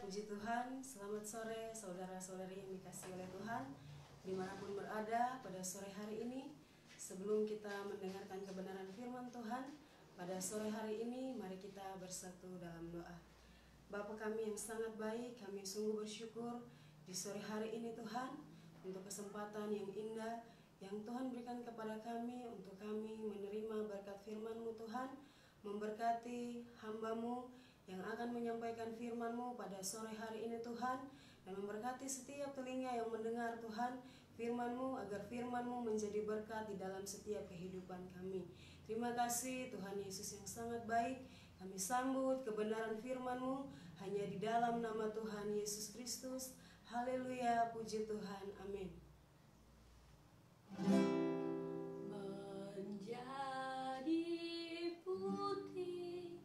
puji Tuhan. Selamat sore saudara-saudari yang dikasihi oleh Tuhan, dimanapun berada pada sore hari ini. Sebelum kita mendengarkan kebenaran firman Tuhan, pada sore hari ini mari kita bersatu dalam doa. Bapa kami yang sangat baik, kami sungguh bersyukur di sore hari ini Tuhan, untuk kesempatan yang indah yang Tuhan berikan kepada kami, untuk kami menerima berkat firman-Mu Tuhan, memberkati hamba-Mu yang akan menyampaikan firman-Mu pada sore hari ini Tuhan, dan memberkati setiap telinga yang mendengar Tuhan firman-Mu, agar firman-Mu menjadi berkat di dalam setiap kehidupan kami. Terima kasih Tuhan Yesus yang sangat baik. Kami sambut kebenaran firman-Mu hanya di dalam nama Tuhan Yesus Kristus. Haleluya, puji Tuhan, amin. Menjadi putih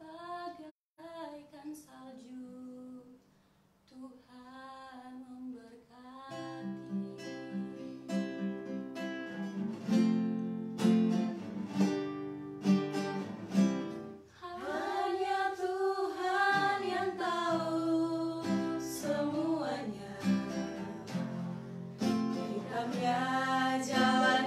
bagaikan salju, Tuhan memberkati. Hanya Tuhan yang tahu semuanya, hitamnya jalan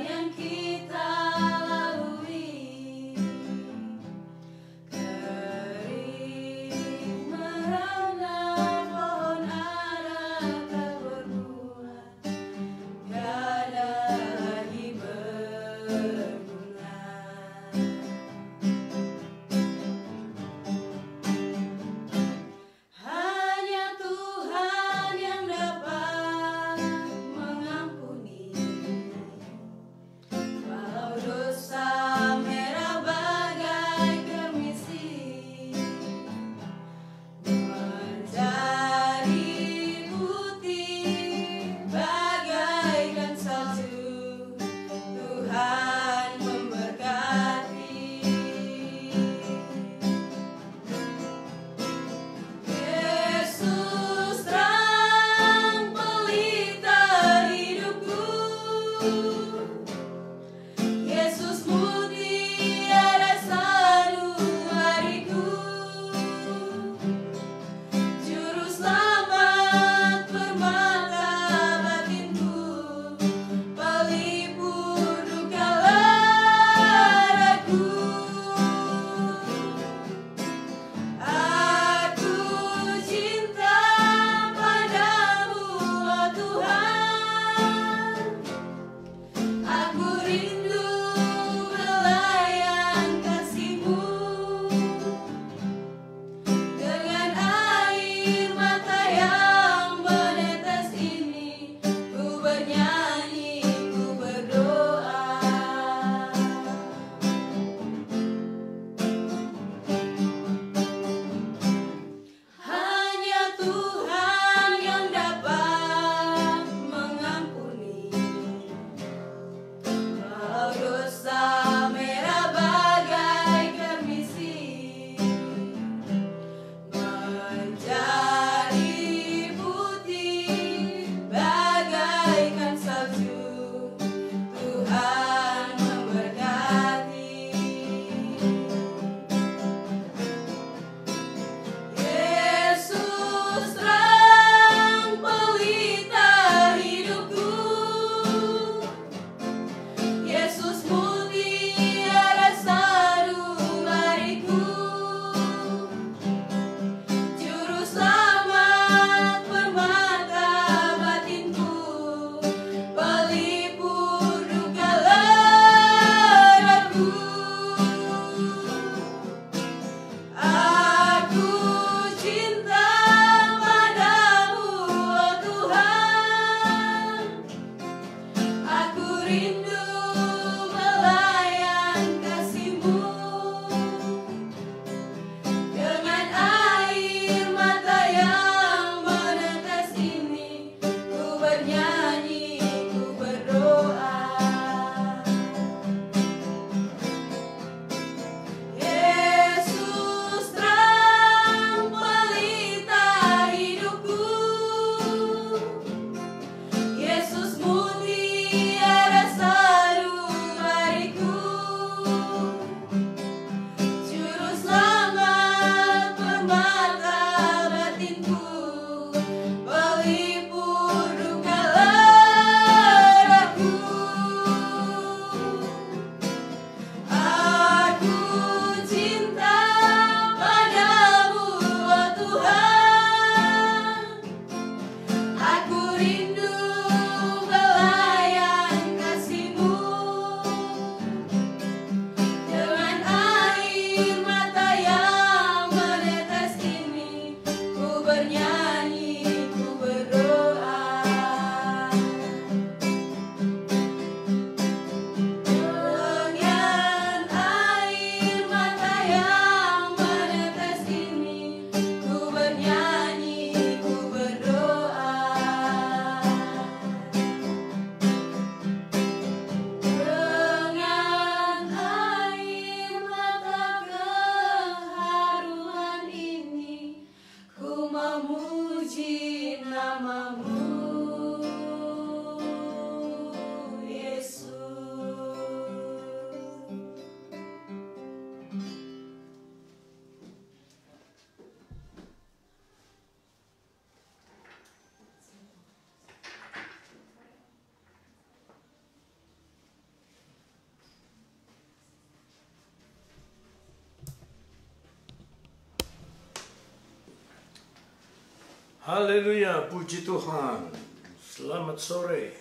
Haleluya, puji Tuhan. Selamat sore.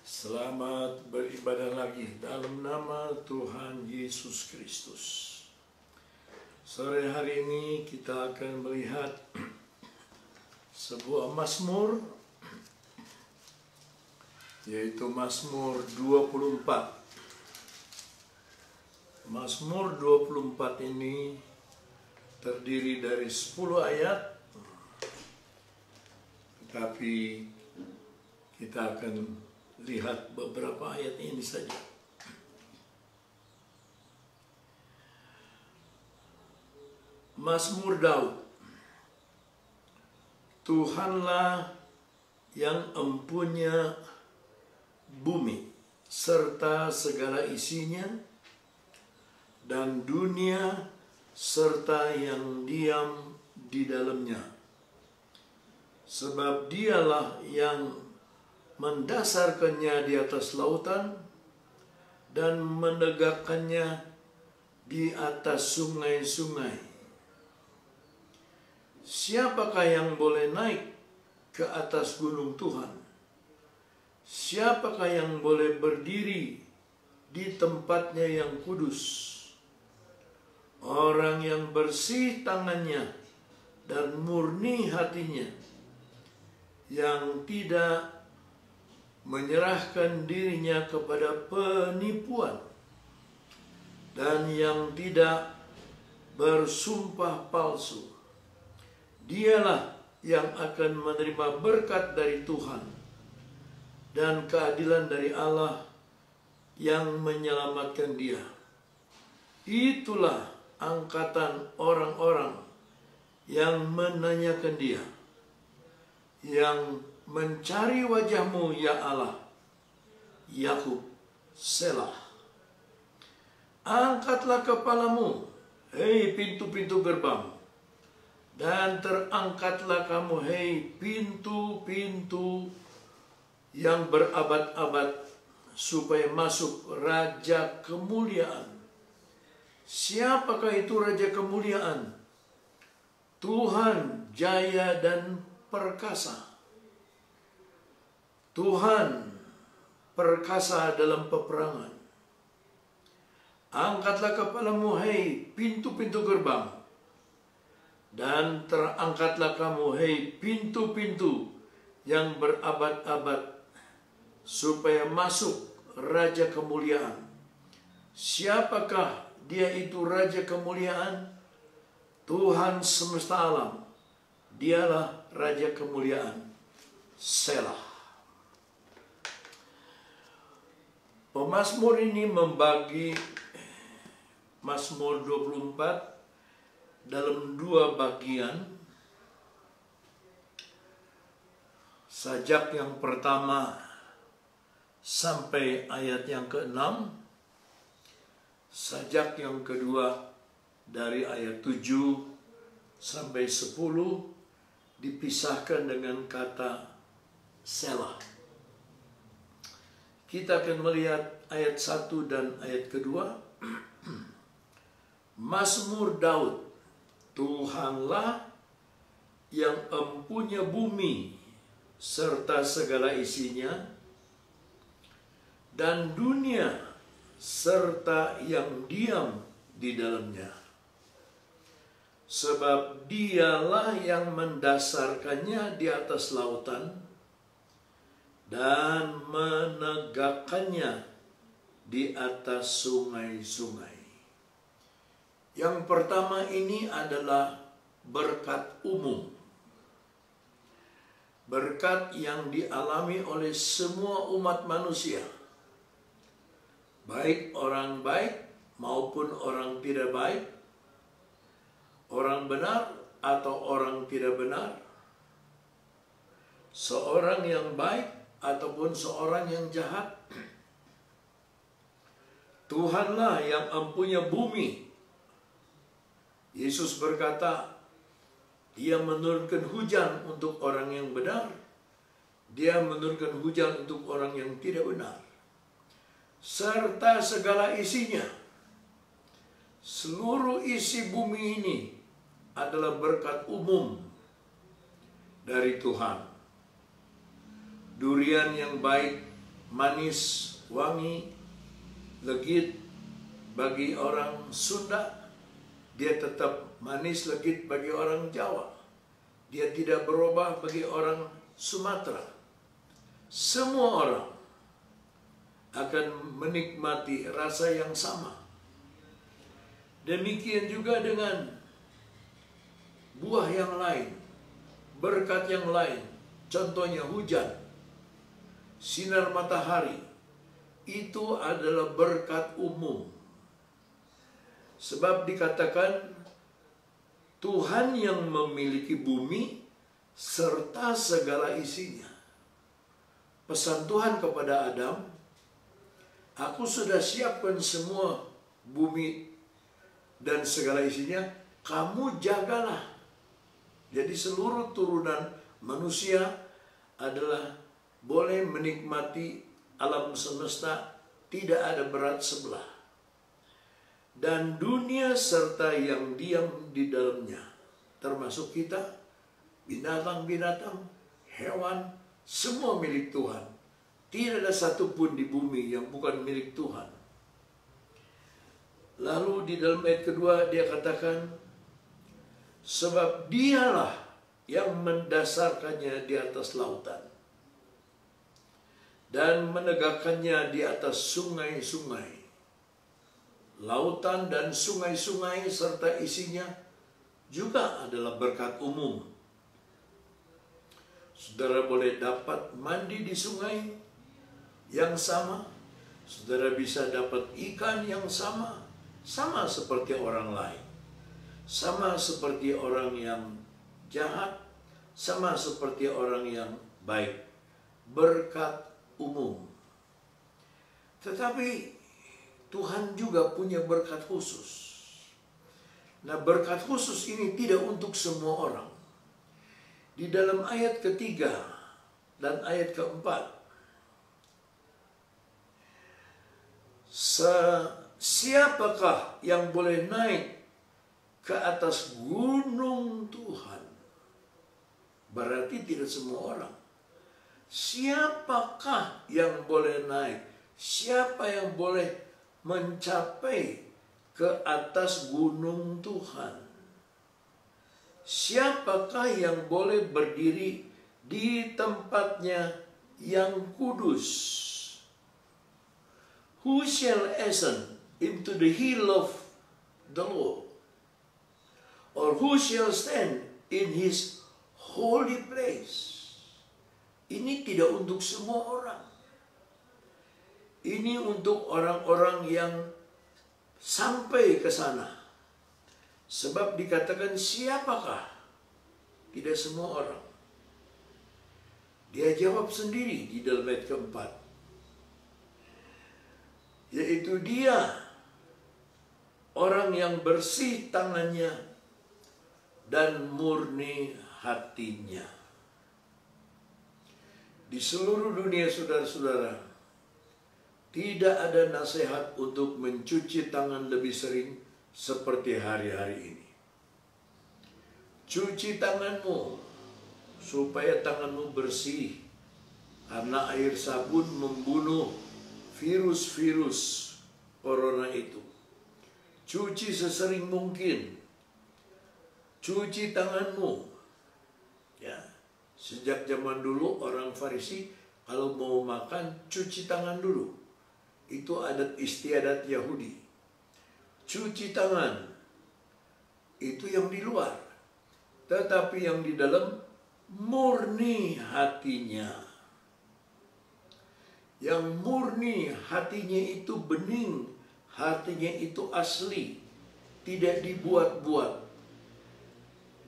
Selamat beribadah lagi dalam nama Tuhan Yesus Kristus. Sore hari ini kita akan melihat sebuah mazmur, yaitu Mazmur 24. Mazmur 24 ini terdiri dari 10 ayat, tapi kita akan lihat beberapa ayat ini saja. Mazmur Daud. Tuhanlah yang empunya bumi serta segala isinya, dan dunia serta yang diam di dalamnya. Sebab dialah yang mendasarkannya di atas lautan dan menegakkannya di atas sungai-sungai. Siapakah yang boleh naik ke atas gunung Tuhan? Siapakah yang boleh berdiri di tempatnya yang kudus? Orang yang bersih tangannya dan murni hatinya, yang tidak menyerahkan dirinya kepada penipuan, dan yang tidak bersumpah palsu. Dialah yang akan menerima berkat dari Tuhan dan keadilan dari Allah yang menyelamatkan dia. Itulah angkatan orang-orang yang menanyakan dia, yang mencari wajah-Mu ya Allah, Yakub, Selah. Angkatlah kepalamu, hei pintu-pintu gerbang, dan terangkatlah kamu, hei pintu-pintu yang berabad-abad, supaya masuk Raja kemuliaan. Siapakah itu Raja kemuliaan? Tuhan jaya dan perkasa. Tuhan perkasa dalam peperangan. Angkatlah kepalamu, hei pintu-pintu gerbang, dan terangkatlah kamu, hei pintu-pintu yang berabad-abad, supaya masuk Raja kemuliaan. Siapakah dia itu Raja kemuliaan? Tuhan semesta alam. Dialah Raja kemuliaan. Selah. Pemazmur ini membagi Mazmur 24 dalam 2 bagian. Sajak yang pertama sampai ayat yang ke-6. Sajak yang kedua dari ayat 7 sampai 10 dipisahkan dengan kata Selah. Kita akan melihat ayat 1 dan ayat kedua. Mazmur Daud. Tuhanlah yang empunya bumi serta segala isinya, dan dunia serta yang diam di dalamnya. Sebab dialah yang mendasarkannya di atas lautan dan menegakkannya di atas sungai-sungai. Yang pertama ini adalah berkat umum. Berkat yang dialami oleh semua umat manusia. Baik orang baik maupun orang tidak baik. Orang benar atau orang tidak benar. Seorang yang baik ataupun seorang yang jahat. Tuhanlah yang empunya bumi. Yesus berkata, Dia menurunkan hujan untuk orang yang benar. Dia menurunkan hujan untuk orang yang tidak benar. Serta segala isinya. Seluruh isi bumi ini adalah berkat umum. dari Tuhan. Durian yang baik, manis, wangi, legit bagi orang Sunda, dia tetap manis legit bagi orang Jawa. Dia tidak berubah bagi orang Sumatera. Semua orang akan menikmati rasa yang sama. Demikian juga dengan buah yang lain, berkat yang lain. Contohnya hujan, sinar matahari, itu adalah berkat umum. Sebab dikatakan Tuhan yang memiliki bumi serta segala isinya. Pesan Tuhan kepada Adam, aku sudah siapkan semua bumi dan segala isinya, kamu jagalah. Jadi seluruh turunan manusia adalah boleh menikmati alam semesta, tidak ada berat sebelah. Dan dunia serta yang diam di dalamnya, termasuk kita, binatang-binatang, hewan, semua milik Tuhan. Tidak ada satupun di bumi yang bukan milik Tuhan. Lalu di dalam ayat kedua dia katakan, sebab dialah yang mendasarkannya di atas lautan dan menegakkannya di atas sungai-sungai. Lautan dan sungai-sungai serta isinya juga adalah berkat umum. Saudara boleh dapat mandi di sungai yang sama. Saudara bisa dapat ikan yang sama. Sama seperti orang lain. Sama seperti orang yang jahat. Sama seperti orang yang baik. Berkat umum. Tetapi Tuhan juga punya berkat khusus. Nah, berkat khusus ini tidak untuk semua orang. Di dalam ayat ketiga dan ayat keempat, siapakah yang boleh naik ke atas gunung Tuhan? Berarti tidak semua orang. Siapakah yang boleh naik? Siapa yang boleh mencapai ke atas gunung Tuhan? Siapakah yang boleh berdiri di tempatnya yang kudus? Who shall ascend into the hill of the Lord? Or who shall stand in his holy place? Ini tidak untuk semua orang. Ini untuk orang-orang yang sampai ke sana. Sebab dikatakan siapakah? Tidak semua orang. Dia jawab sendiri di dalam ayat keempat. Yaitu dia, orang yang bersih tangannya dan murni hatinya. Di seluruh dunia, saudara-saudara, tidak ada nasihat untuk mencuci tangan lebih sering seperti hari-hari ini. Cuci tanganmu supaya tanganmu bersih, karena air sabun membunuh virus-virus corona itu. Cuci sesering mungkin. Cuci tanganmu. Ya, sejak zaman dulu orang Farisi kalau mau makan cuci tangan dulu. Itu adat istiadat Yahudi. Cuci tangan itu yang di luar, tetapi yang di dalam murni hatinya. Yang murni hatinya itu bening, hatinya itu asli, tidak dibuat-buat.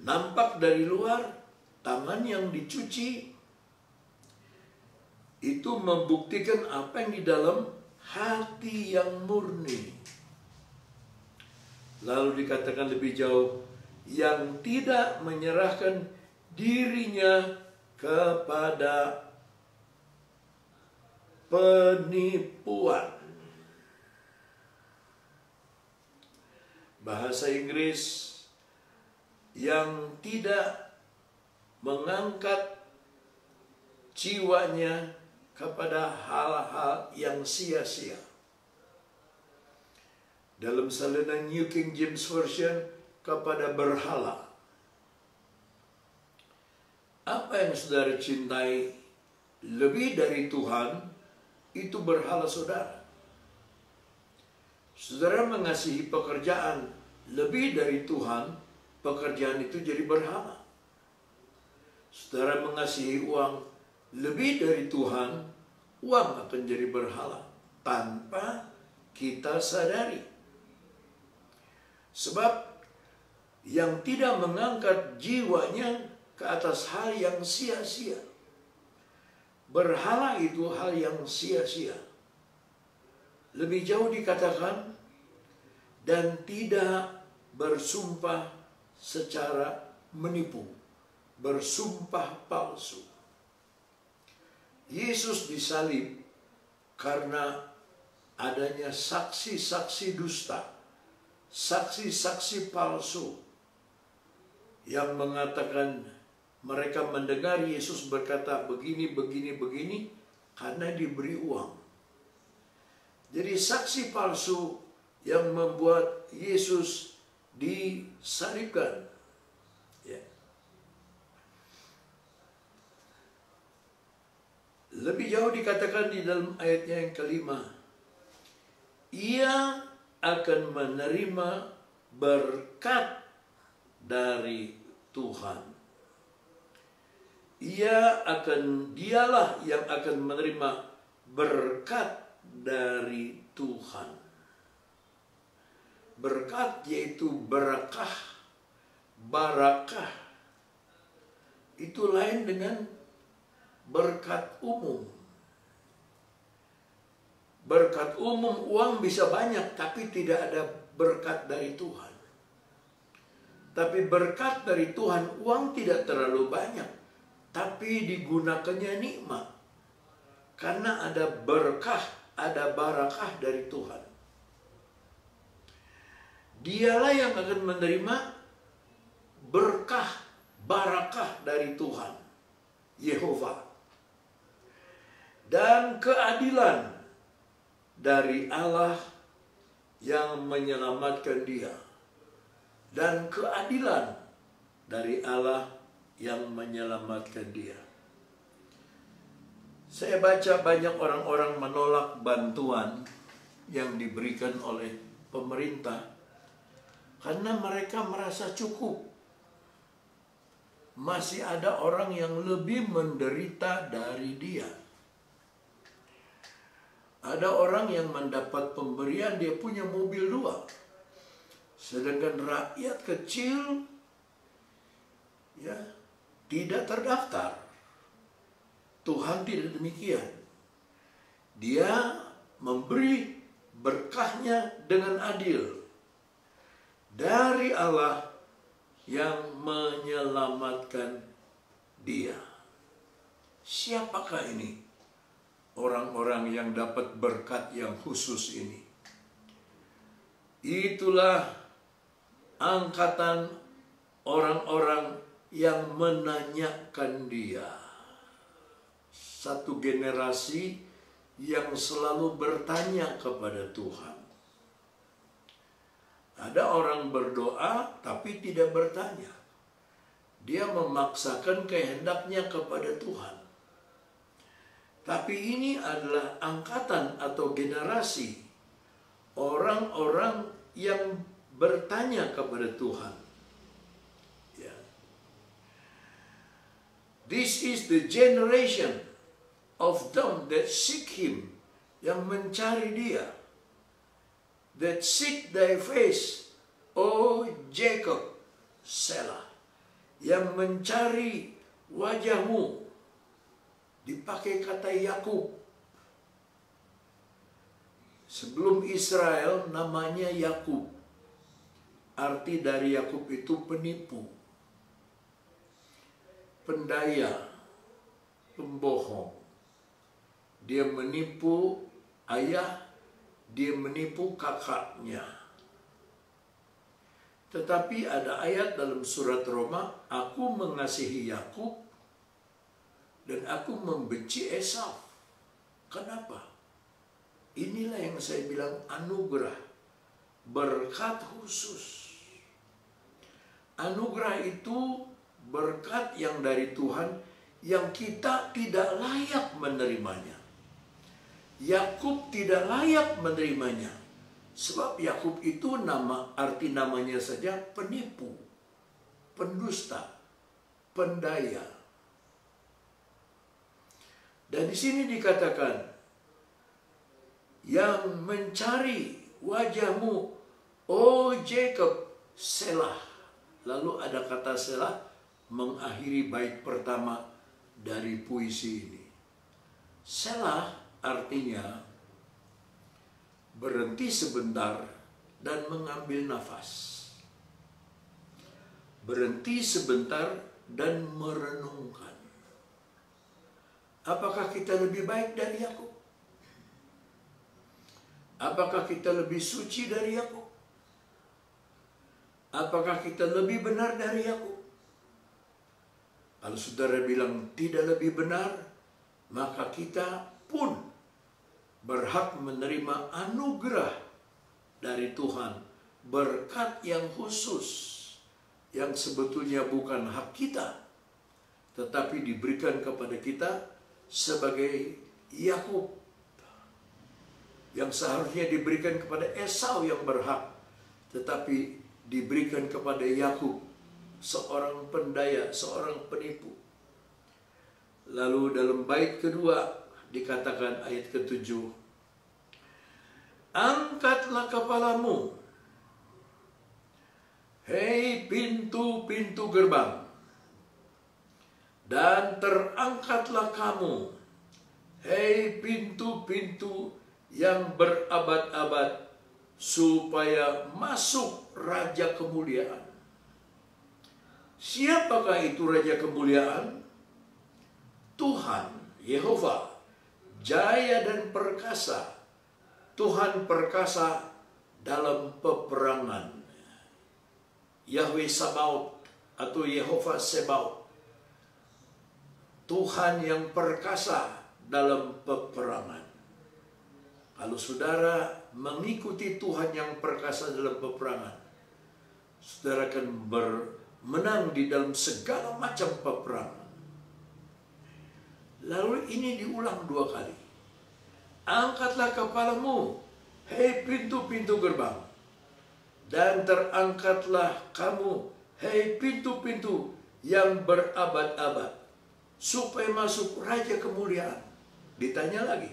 Nampak dari luar, tangan yang dicuci itu membuktikan apa yang di dalam hati yang murni. Lalu dikatakan lebih jauh, yang tidak menyerahkan dirinya kepada penipuan. Bahasa Inggris, yang tidak mengangkat jiwanya kepada hal-hal yang sia-sia. Dalam salinan New King James Version, kepada berhala. Apa yang saudara cintai lebih dari Tuhan, itu berhala saudara. Saudara mengasihi pekerjaan lebih dari Tuhan, pekerjaan itu jadi berhala. Saudara mengasihi uang lebih dari Tuhan, uang akan jadi berhala tanpa kita sadari. Sebab yang tidak mengangkat jiwanya ke atas hal yang sia-sia. Berhala itu hal yang sia-sia. Lebih jauh dikatakan, dan tidak bersumpah secara menipu, bersumpah palsu. Yesus disalib karena adanya saksi-saksi dusta, saksi-saksi palsu yang mengatakan mereka mendengar Yesus berkata begini, begini, begini karena diberi uang. Jadi saksi palsu yang membuat Yesus disalibkan. Ya. Lebih jauh dikatakan di dalam ayatnya yang kelima, ia akan menerima berkat dari Tuhan. Dialah yang akan menerima berkat dari Tuhan. Berkat yaitu barakah. Barakah itu lain dengan berkat umum. Berkat umum, uang bisa banyak, tapi tidak ada berkat dari Tuhan. Tapi berkat dari Tuhan, uang tidak terlalu banyak, tapi digunakannya nikmat. Karena ada berkah, ada barakah dari Tuhan. Dialah yang akan menerima berkah, barakah dari Tuhan, Yehova. Dan keadilan dari Allah yang menyelamatkan dia. Dan keadilan dari Allah yang menyelamatkan dia. Saya baca banyak orang-orang menolak bantuan yang diberikan oleh pemerintah karena mereka merasa cukup. Masih ada orang yang lebih menderita dari dia. Ada orang yang mendapat pemberian, dia punya mobil 2. Sedangkan rakyat kecil ya tidak terdaftar. Tuhan tidak demikian. Dia memberi berkahnya dengan adil dari Allah yang menyelamatkan dia. Siapakah ini orang-orang yang dapat berkat yang khusus ini? Itulah angkatan orang-orang yang menanyakan dia. Satu generasi yang selalu bertanya kepada Tuhan. Ada orang berdoa tapi tidak bertanya. Dia memaksakan kehendaknya kepada Tuhan. Tapi ini adalah angkatan atau generasi orang-orang yang bertanya kepada Tuhan. Ya. This is the generation of them that seek Him, yang mencari Dia. That seek thy face, O Jacob, Selah. Yang mencari wajahmu. Dipakai kata Yakub. Sebelum Israel namanya Yakub. Arti dari Yakub itu penipu, pendaya, pembohong. Dia menipu ayah, dia menipu kakaknya. Tetapi ada ayat dalam surat Roma, aku mengasihi Yakub dan aku membenci Esau. Kenapa? Inilah yang saya bilang anugerah, berkat khusus. Anugerah itu berkat yang dari Tuhan yang kita tidak layak menerimanya. Yakub tidak layak menerimanya. Sebab Yakub itu arti namanya saja penipu, pendusta, pendaya. Dan di sini dikatakan, yang mencari wajahmu, oh Jacob, Selah. Lalu ada kata Selah mengakhiri bait pertama dari puisi ini. Selah artinya berhenti sebentar dan mengambil nafas. Berhenti sebentar dan merenungkan. Apakah kita lebih baik dari Yakub? Apakah kita lebih suci dari Yakub? Apakah kita lebih benar dari Yakub? Kalau saudara bilang tidak lebih benar, maka kita pun berhak menerima anugerah dari Tuhan, berkat yang khusus, yang sebetulnya bukan hak kita, tetapi diberikan kepada kita sebagai Yakub, yang seharusnya diberikan kepada Esau yang berhak, tetapi diberikan kepada Yakub, seorang pendaya, seorang penipu. Lalu dalam bait kedua dikatakan ayat ke-7, angkatlah kepalamu, hei pintu-pintu gerbang, dan terangkatlah kamu, hei pintu-pintu yang berabad-abad, supaya masuk Raja Kemuliaan. Siapakah itu Raja Kemuliaan? Tuhan, Yehova, jaya dan perkasa. Tuhan perkasa dalam peperangan. Yahweh Sabaoth atau Yehova Sebaoth. Tuhan yang perkasa dalam peperangan. Kalau saudara mengikuti Tuhan yang perkasa dalam peperangan, saudara akan menang di dalam segala macam peperangan. Lalu ini diulang 2 kali. Angkatlah kepalamu, hei pintu-pintu gerbang, dan terangkatlah kamu, hei pintu-pintu yang berabad-abad, supaya masuk Raja Kemuliaan. Ditanya lagi,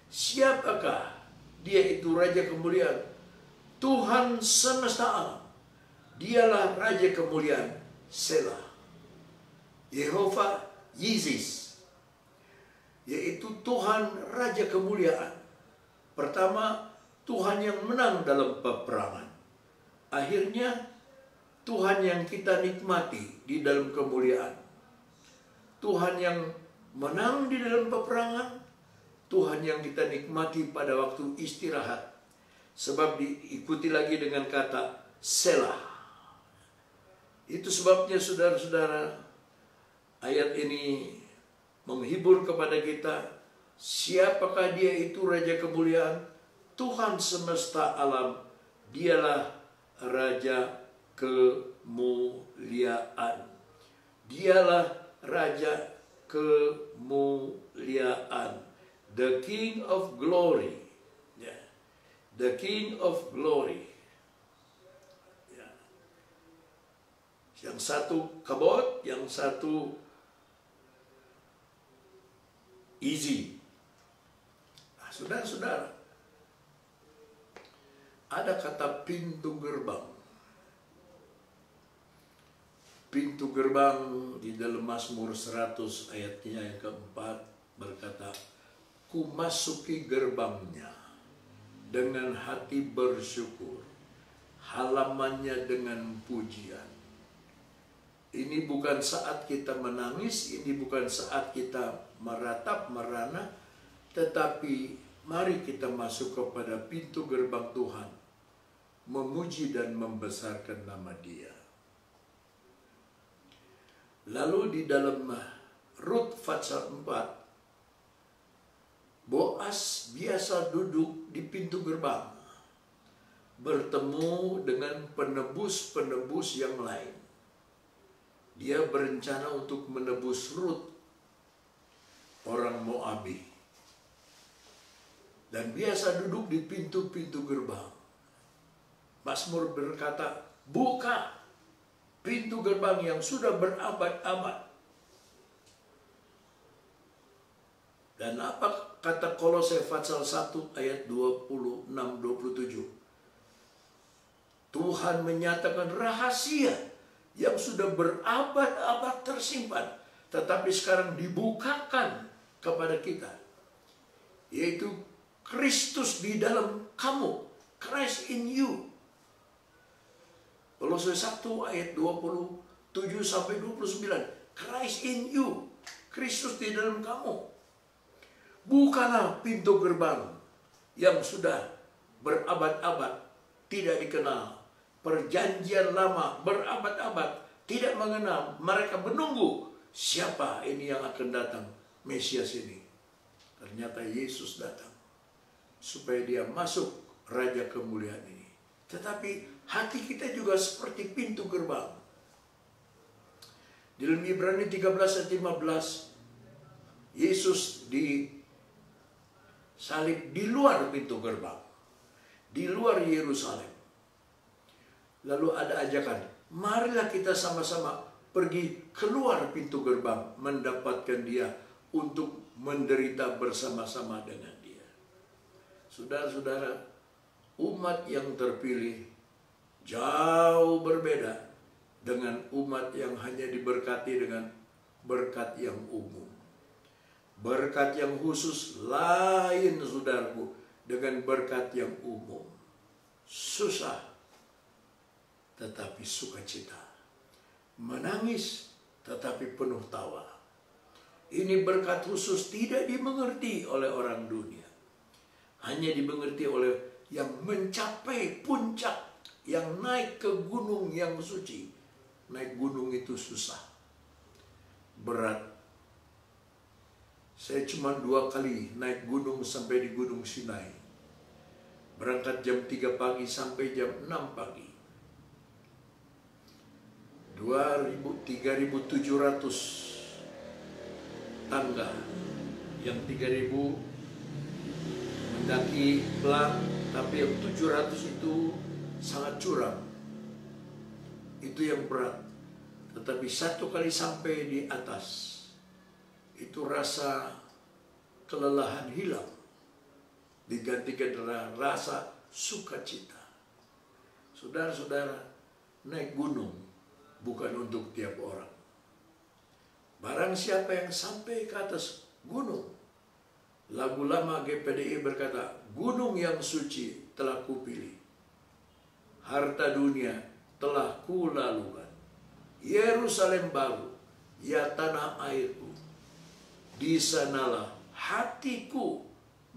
siapakah dia itu Raja Kemuliaan? Tuhan semesta alam. Dialah Raja Kemuliaan, Selah. Yehova Yizis, yaitu Tuhan Raja Kemuliaan. Pertama, Tuhan yang menang dalam peperangan. Akhirnya, Tuhan yang kita nikmati di dalam kemuliaan. Tuhan yang menang di dalam peperangan, Tuhan yang kita nikmati pada waktu istirahat. Sebab diikuti lagi dengan kata Selah. Itu sebabnya saudara-saudara, ayat ini menghibur kepada kita. Siapakah dia itu Raja Kemuliaan? Tuhan semesta alam. Dialah Raja Kemuliaan. Dialah Raja Kemuliaan. The King of Glory. Yeah. The King of Glory. Yeah. Yang satu kabot, yang satu easy. Nah, saudara-saudara, ada kata pintu gerbang. Pintu gerbang di dalam Mazmur 100 ayatnya yang keempat berkata, ku masuki gerbangnya dengan hati bersyukur, halamannya dengan pujian. Ini bukan saat kita menangis, ini bukan saat kita meratap, merana, tetapi mari kita masuk kepada pintu gerbang Tuhan memuji dan membesarkan nama Dia. Lalu di dalam Rut pasal 4, Boas biasa duduk di pintu gerbang, bertemu dengan penebus-penebus yang lain. Dia berencana untuk menebus Rut, orang Moabi. Dan biasa duduk di pintu-pintu gerbang. Mazmur berkata, buka pintu gerbang yang sudah berabad-abad. Dan apa kata Kolose pasal 1 ayat 26-27? Tuhan menyatakan rahasia yang sudah berabad-abad tersimpan, tetapi sekarang dibukakan kepada kita, yaitu Kristus di dalam kamu, Christ in you. Kolose 1 ayat 27-29, Christ in you, Kristus di dalam kamu. Bukalah pintu gerbang yang sudah berabad-abad tidak dikenal. Perjanjian lama berabad-abad tidak mengenal. Mereka menunggu siapa ini yang akan datang, Mesias ini. Ternyata Yesus datang supaya dia masuk Raja kemuliaan ini. Tetapi hati kita juga seperti pintu gerbang. Di dalam Ibrani 13 ayat 15, Yesus disalib di luar pintu gerbang, di luar Yerusalem. Lalu ada ajakan, marilah kita sama-sama pergi keluar pintu gerbang, mendapatkan Dia untuk menderita bersama-sama dengan Dia. Saudara-saudara, umat yang terpilih jauh berbeda dengan umat yang hanya diberkati dengan berkat yang umum. Berkat yang khusus lain, saudaraku, dengan berkat yang umum. Susah, tetapi sukacita. Menangis, tetapi penuh tawa. Ini berkat khusus tidak dimengerti oleh orang dunia. Hanya dimengerti oleh yang mencapai puncak, yang naik ke gunung yang suci. Naik gunung itu susah, berat. Saya cuma 2 kali naik gunung sampai di Gunung Sinai. Berangkat jam 3 pagi sampai jam 6 pagi. 3.700 tangga. Yang 3.000 mendaki pelan, tapi yang 700 itu sangat curam. Itu yang berat. Tetapi 1 kali sampai di atas, itu rasa kelelahan hilang, digantikan dengan rasa sukacita. Saudara-saudara, naik gunung bukan untuk tiap orang. Barang siapa yang sampai ke atas gunung, lagu lama GPDI berkata, gunung yang suci telah kupilih, harta dunia telah kulalukan, Yerusalem baru, ya tanah airku, di sanalah hatiku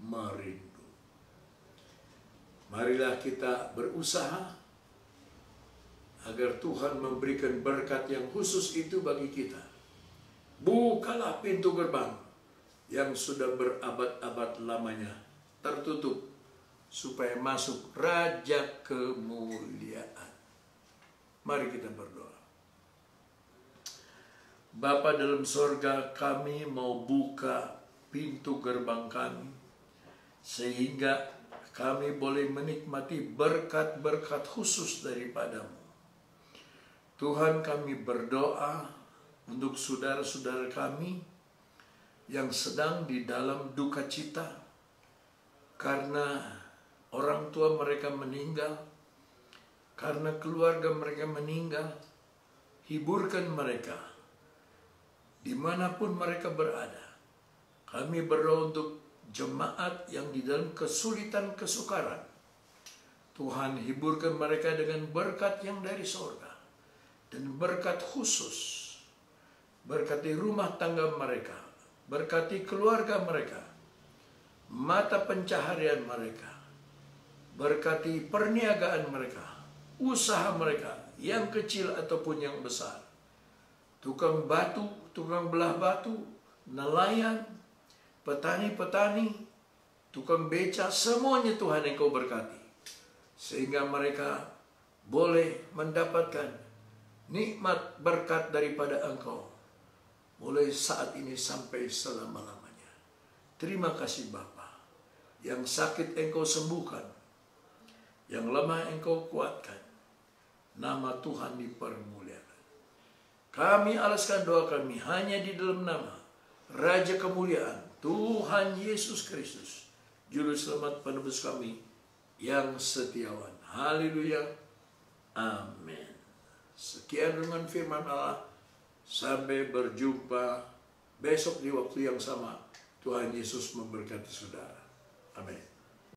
merindu. Marilah kita berusaha agar Tuhan memberikan berkat yang khusus itu bagi kita. Bukalah pintu gerbang yang sudah berabad-abad lamanya tertutup, supaya masuk Raja kemuliaan. Mari kita berdoa. Bapa dalam sorga, kami mau buka pintu gerbang kami, sehingga kami boleh menikmati berkat-berkat khusus daripadamu. Tuhan, kami berdoa untuk saudara-saudara kami yang sedang di dalam duka cita karena orang tua mereka meninggal, karena keluarga mereka meninggal. Hiburkan mereka dimanapun mereka berada. Kami berdoa untuk jemaat yang di dalam kesulitan kesukaran. Tuhan, hiburkan mereka dengan berkat yang dari sorga, dan berkat khusus. Berkati rumah tangga mereka, berkati keluarga mereka, mata pencaharian mereka. Berkati perniagaan mereka, usaha mereka, yang kecil ataupun yang besar. Tukang batu, tukang belah batu, nelayan, petani-petani, tukang beca, semuanya Tuhan Engkau berkati. Sehingga mereka boleh mendapatkan nikmat berkat daripada Engkau. Mulai saat ini sampai selama-lamanya. Terima kasih Bapa. Yang sakit Engkau sembuhkan. Yang lemah Engkau kuatkan. Nama Tuhan dipermuliakan. Kami alaskan doa kami hanya di dalam nama Raja Kemuliaan Tuhan Yesus Kristus, Juru Selamat penebus kami yang setiawan. Haleluya. Amin. Sekian dengan firman Allah. Sampai berjumpa besok di waktu yang sama. Tuhan Yesus memberkati saudara. Amin.